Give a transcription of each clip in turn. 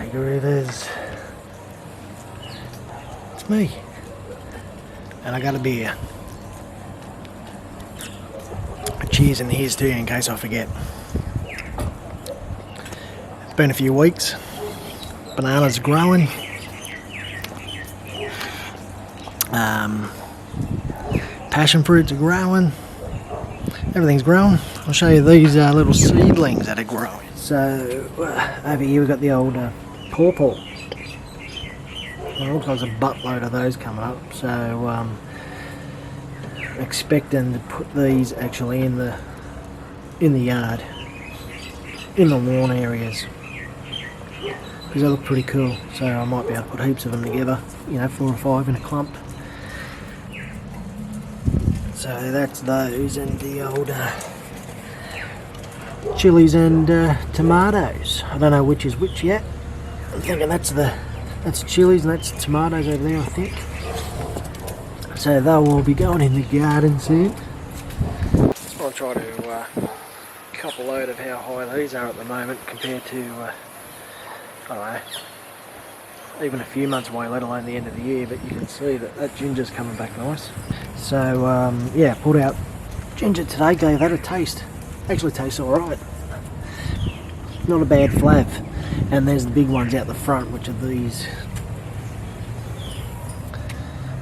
Groovers. It's me. And I got a beer. Cheers in here's too in case I forget. It's been a few weeks. Bananas growing. Passion fruits are growing. Everything's growing. I'll show you these little seedlings that are growing. So over here we've got the old pawpaw. Well, looks like there's a buttload of those coming up. So expecting to put these actually in the yard, in the lawn areas, because they look pretty cool. So I might be able to put heaps of them together, you know, 4 or 5 in a clump. So that's those, and the old chilies and tomatoes. I don't know which is which yet. I'm thinking that's chilies and that's tomatoes over there, I think. So they'll all be going in the garden soon. Just want to try to couple load of how high these are at the moment compared to, I don't know, even a few months away, let alone the end of the year, but you can see that ginger's coming back nice. So yeah, pulled out ginger today, gave that a taste. Actually tastes alright. Not a bad flav. And there's the big ones out the front, which are these.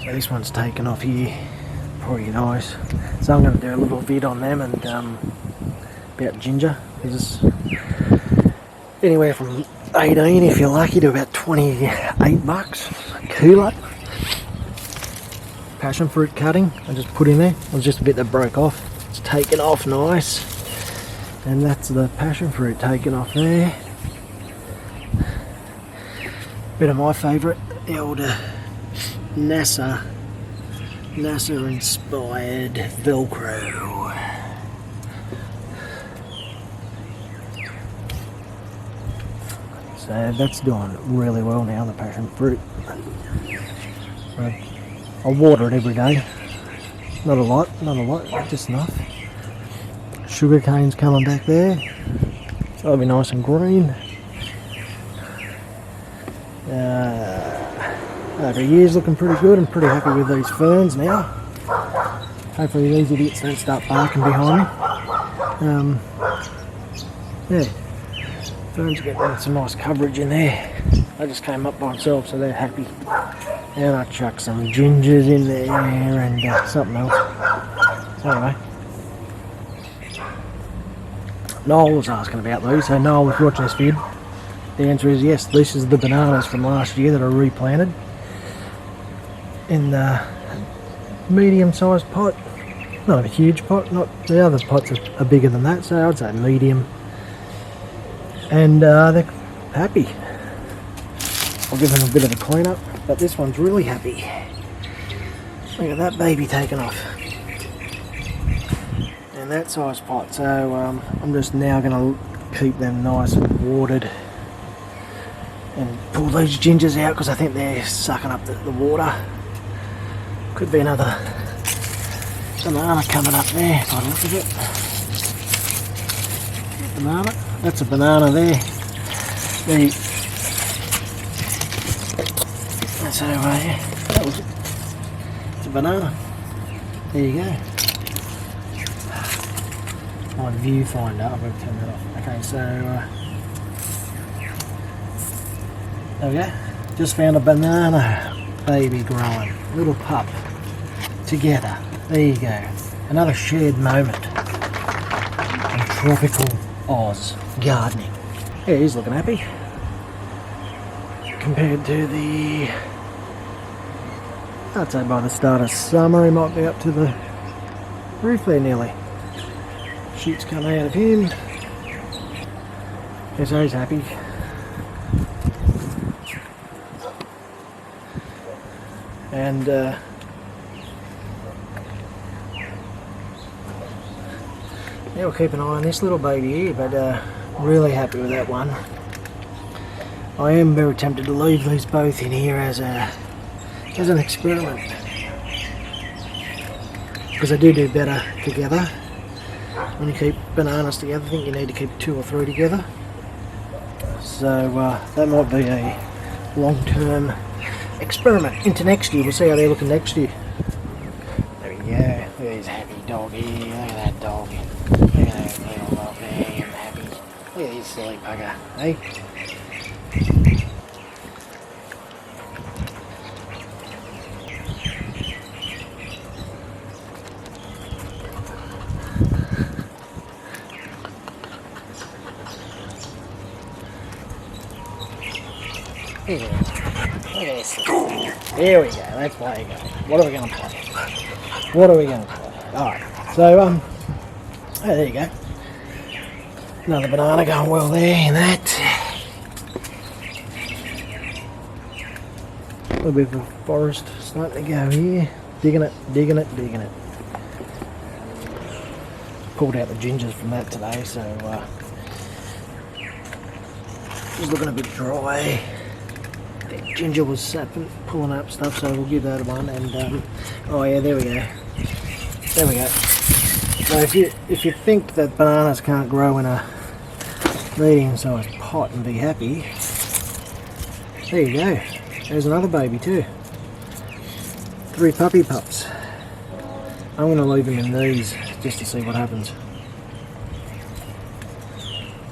So this one's taken off here, pretty nice. So I'm going to do a little vid on them and about ginger. There's anywhere from 18 if you're lucky to about 28 bucks a kilo. Passion fruit cutting I just put in there. It was just a bit that broke off. It's taken off nice. And that's the passion fruit taken off there. Bit of my favourite, the old NASA inspired Velcro. So that's doing really well now, the passion fruit. I water it every day. Not a lot, just enough. Sugar cane's coming back there. That'll be nice and green. Over year's looking pretty good. I'm pretty happy with these ferns now. Hopefully these idiots don't start barking behind me. Yeah, ferns are getting some nice coverage in there. They just came up by themselves, so they're happy. And I chucked some gingers in there and something else. So anyway, Noel was asking about these, so Noel was watching this vid. The answer is yes, this is the bananas from last year that are replanted in the medium-sized pot. Not a huge pot, not the other pots are bigger than that, so I'd say medium. And they're happy. I'll give them a bit of a clean up, but this one's really happy. Look at that baby taking off. And that size pot, so I'm just now going to keep them nice and watered and pull those gingers out because I think they're sucking up the water. Could be another banana coming up there if I look at it. Banana, that's a banana there. That's over here. It's a banana. There you go. My viewfinder, I've got to turn that off. Okay, so there we go. Just found a banana baby growing, little pup together. There you go. Another shared moment in tropical Oz gardening. Yeah, he's looking happy. Compared to the, I'd say by the start of summer he might be up to the roof there nearly. Shoots come out of him. Yeah, so he's happy. And yeah, we'll keep an eye on this little baby here, but really happy with that one. I am very tempted to leave these both in here as an experiment, because they do better together. When you keep bananas together, I think you need to keep 2 or 3 together. So that might be a long-term experiment into next year. We'll see how they're looking next year. There we go. Look at this happy dog here. Look at that dog. Look at that little dog there. Happy. Look at this silly bugger. Hey? Look at this. There we go. That's where you go. What are we going to play? What are we going to play? Alright. So, oh, there you go. Another banana going well there and that. A little bit of a forest starting to go here. Digging it, digging it, digging it. Pulled out the gingers from that today, so it's looking a bit dry. The ginger was sapping, pulling up stuff, so we'll give that a one. And oh yeah, there we go. There we go. So if you think that bananas can't grow in a medium-sized pot and be happy, there you go. There's another baby too. 3 puppy pups. I'm going to leave them in these just to see what happens.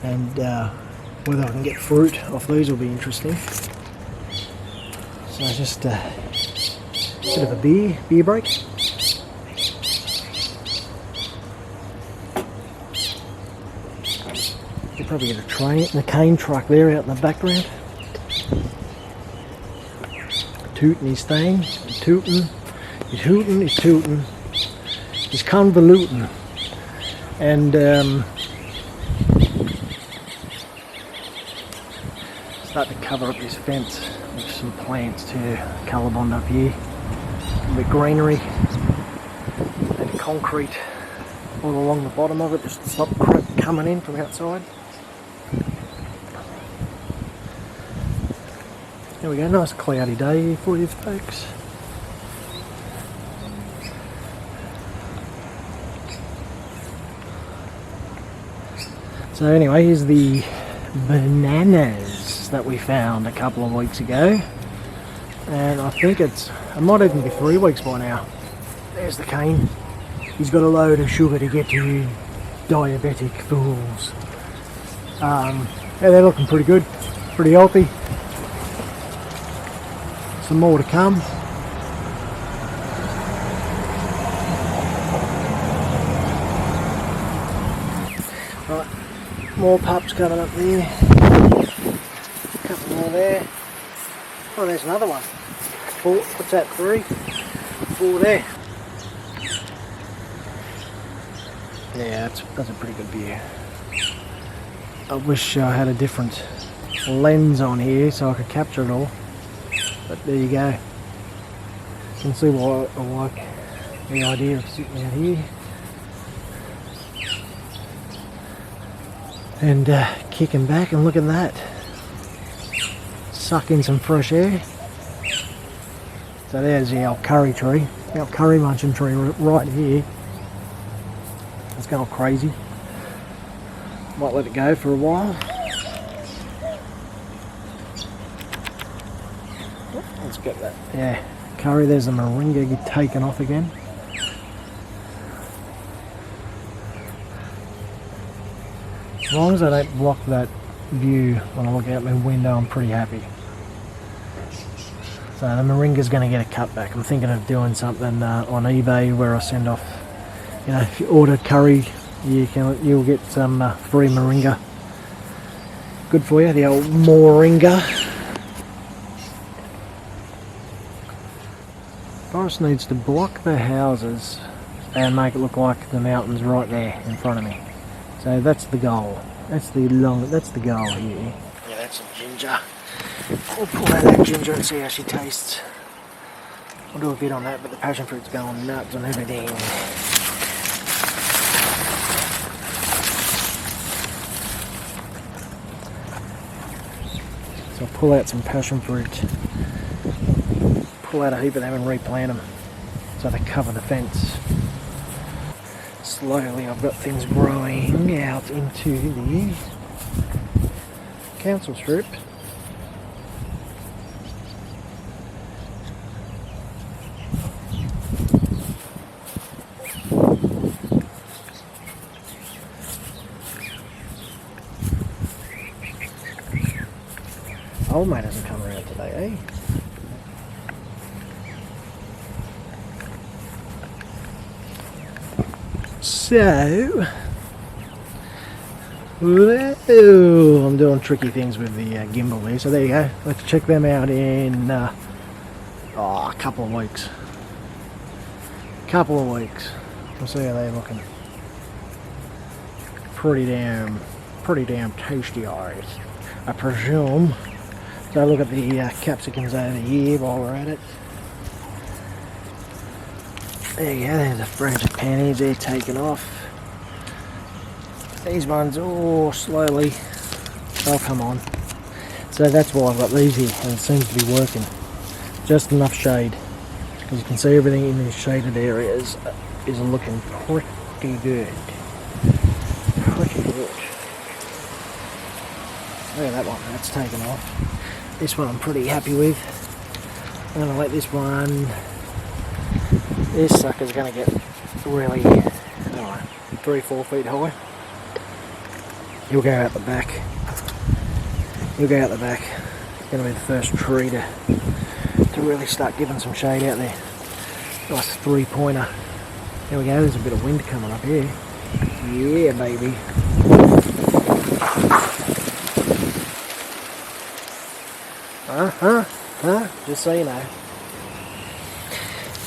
And whether I can get fruit off these will be interesting. So just a bit of a beer break. You probably get a cane truck there out in the background. Tooting his thing, tooting, he's hooting, he's tooting, he's convoluting, and start to cover up this fence with some plants too. Colorbond up here, a bit of greenery, and concrete all along the bottom of it just to stop crap coming in from outside. There we go, nice cloudy day here for you folks. So anyway, here's the bananas that we found a couple of weeks ago. And I think it might even be 3 weeks by now. There's the cane. He's got a load of sugar to get to you diabetic fools. Yeah, they're looking pretty good, pretty healthy. Some more to come. Right, more pups coming up there. A couple more there. Oh, there's another one. 4, what's that, 3? 4 there. Yeah, that's a pretty good view. I wish I had a different lens on here so I could capture it all. But there you go. You can see why I like the idea of sitting out here and kicking back and look at that. Suck in some fresh air. So there's the old curry tree, the old curry munching tree right here. It's going crazy. Might let it go for a while. Let's get that. Yeah, curry. There's the moringa taken off again. As long as I don't block that view when I look out my window, I'm pretty happy. So the moringa's going to get a cutback. I'm thinking of doing something on eBay where I send off, you know, if you order curry, you'll get some free moringa. Good for you, the old moringa. Forest needs to block the houses and make it look like the mountains right there in front of me. So that's the goal. That's the goal here. Yeah, that's some ginger. We'll pull out that ginger and see how she tastes. I'll do a bit on that, but the passion fruit's going nuts on everything. So I'll pull out some passion fruit. Pull out a heap of them and replant them so they cover the fence. Slowly I've got things growing out into the council strip. Old mate hasn't come around today, eh? So, whoa, I'm doing tricky things with the gimbal there. So there you go. Let's check them out in a couple of weeks. We'll see how they're looking. Pretty damn tasty, I presume. So look at the capsicums over here while we're at it. There you go, there's a branch of pannies, they're taken off. These ones, slowly, they'll come on. So that's why I've got these here, and it seems to be working. Just enough shade. As you can see, everything in these shaded areas is looking pretty good. Pretty good. Look at that one, that's taken off. This one I'm pretty happy with. I'm going to let this one... This sucker's going to get really, I don't know, 3-4 feet high. He'll go out the back. It's going to be the first tree to really start giving some shade out there. Nice 3-pointer. There we go, there's a bit of wind coming up here. Yeah, baby. Just so you know.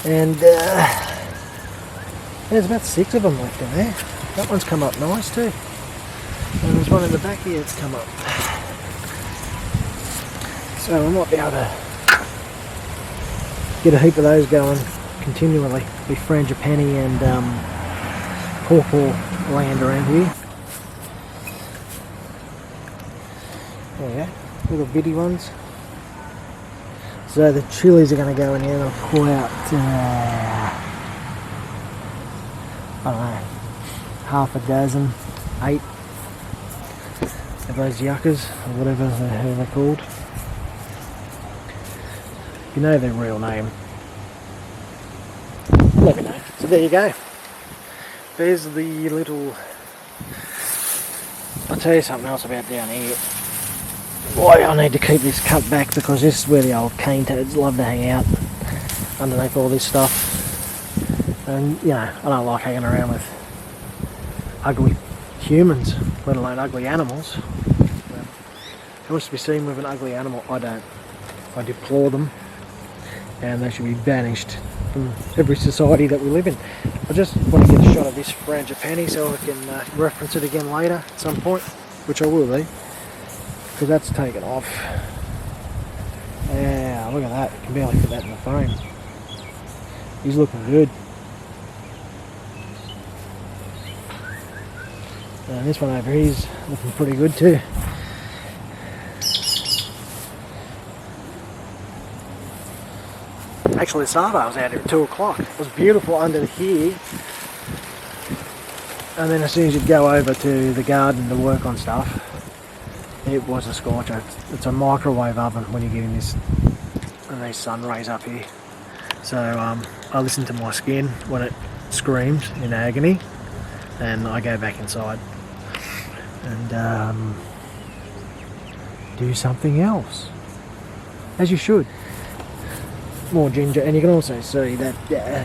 And there's about 6 of them left in there. That one's come up nice too. And there's one in the back here that's come up. So I might be able to get a heap of those going continually. Be frangipani and pawpaw land around here. There you go, little bitty ones. So the chilies are going to go in here and I'll pull out, I don't know, half a dozen, 8 of those yuccas, or whatever the hell they're called. If you know their real name, let me know. So there you go. There's the little... I'll tell you something else about down here. Why I need to keep this cut back, because this is where the old cane toads love to hang out, underneath all this stuff. And you know, I don't like hanging around with ugly humans, let alone ugly animals. Who wants to be seen with an ugly animal? I don't. I deplore them, and they should be banished from every society that we live in. I just want to get a shot of this frangipani so I can reference it again later at some point, which I will do. Because that's taken off. Yeah, look at that. You can barely fit that in the frame. He's looking good. And this one over here is looking pretty good too. Actually, Saturday I was out here at 2 o'clock. It was beautiful under here. And then as soon as you go over to the garden to work on stuff, it was a scorcher. It's a microwave oven when you're getting this and these sun rays up here. So I listen to my skin when it screams in agony, and I go back inside and do something else, as you should. More ginger, and you can also see that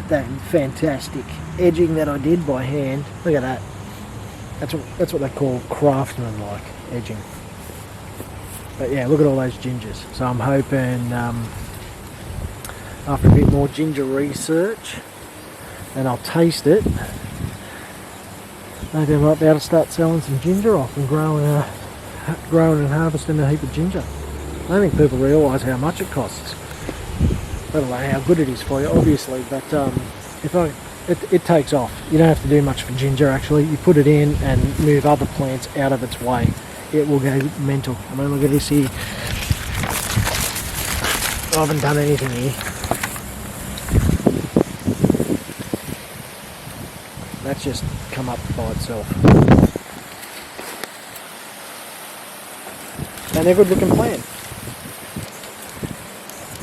that fantastic edging that I did by hand. Look at that. That's what they call craftsman-like edging. But yeah, look at all those gingers. So I'm hoping after a bit more ginger research, and I'll taste it, maybe I might be able to start selling some ginger off and growing and harvesting a heap of ginger. I don't think people realise how much it costs, let alone how good it is for you, obviously. But it takes off. You don't have to do much for ginger actually. You put it in and move other plants out of its way. It will go mental. I mean, look at this here. I haven't done anything here. That's just come up by itself. and a good looking plant.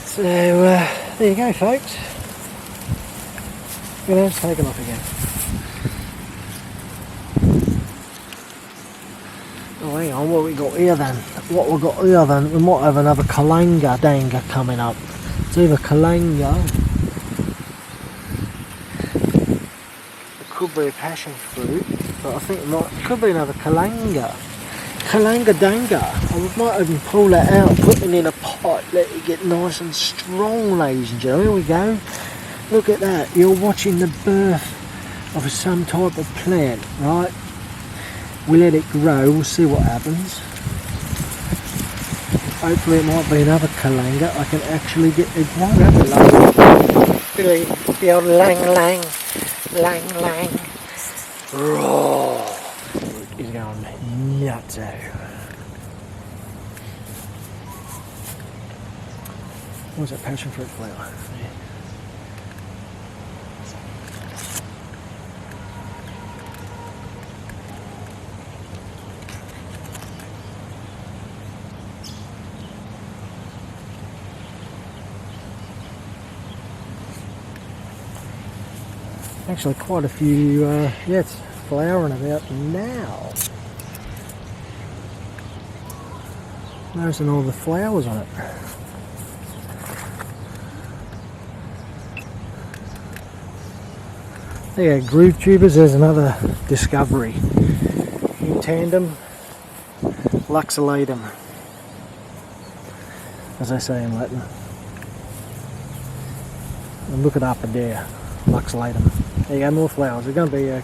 So there you go, folks. It's taken off again. Oh, hang on, what we got here then? We might have another kalanga danga coming up. It's either kalanga, it could be a passion fruit, but I think it could be another kalanga. Kalanga danga. I might even pull that out, put it in a pot, let it get nice and strong, ladies and gentlemen. Here we go. Look at that. You're watching the birth of some type of plant, right? We let it grow, we'll see what happens. Hopefully it might be another kalanga. I can actually get it grown. The old lang. Raw. He's going nuts out. What's that passion fruit flower? Yeah. Actually quite a few, yeah, it's flowering about now. Noticing all the flowers on it. There you go, groove tubers, there's another discovery. In tandem, luxulatum, as they say in Latin. And look it up there, luxulatum. There you go, more flowers. There's going to be a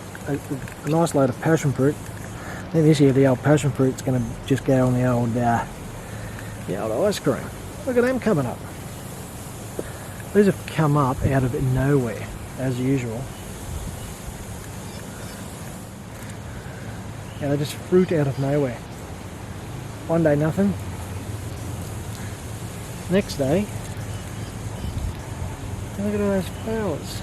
nice load of passion fruit. I think this year the old passion fruit's going to just go on the old ice cream. Look at them coming up. These have come up out of nowhere, as usual. Yeah, they just fruit out of nowhere. One day nothing. Next day, look at all those flowers.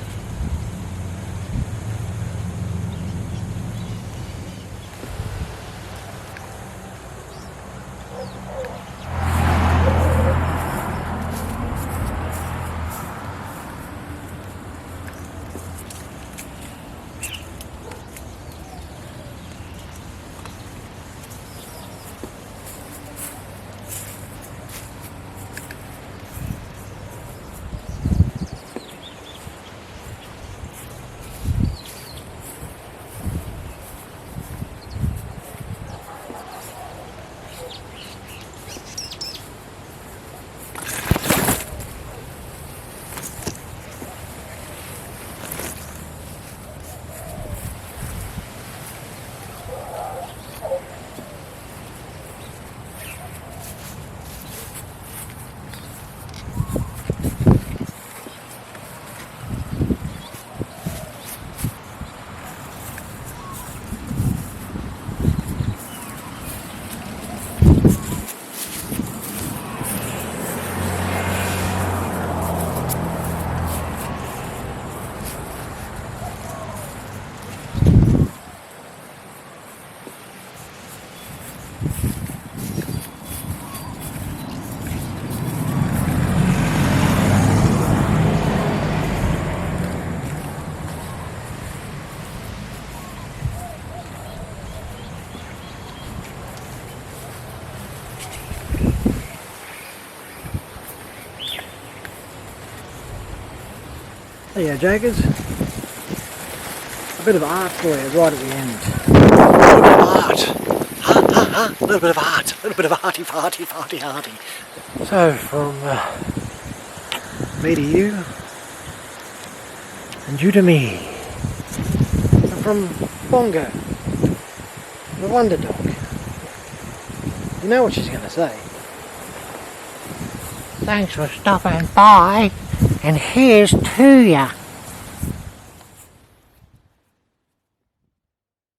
There you go, Jaggers. A bit of art for you right at the end. A little bit of art. A little bit of arty. So from me to you, and you to me, and from Bongo, the Wonder Dog. You know what she's going to say. Thanks for stopping by, and here's to ya.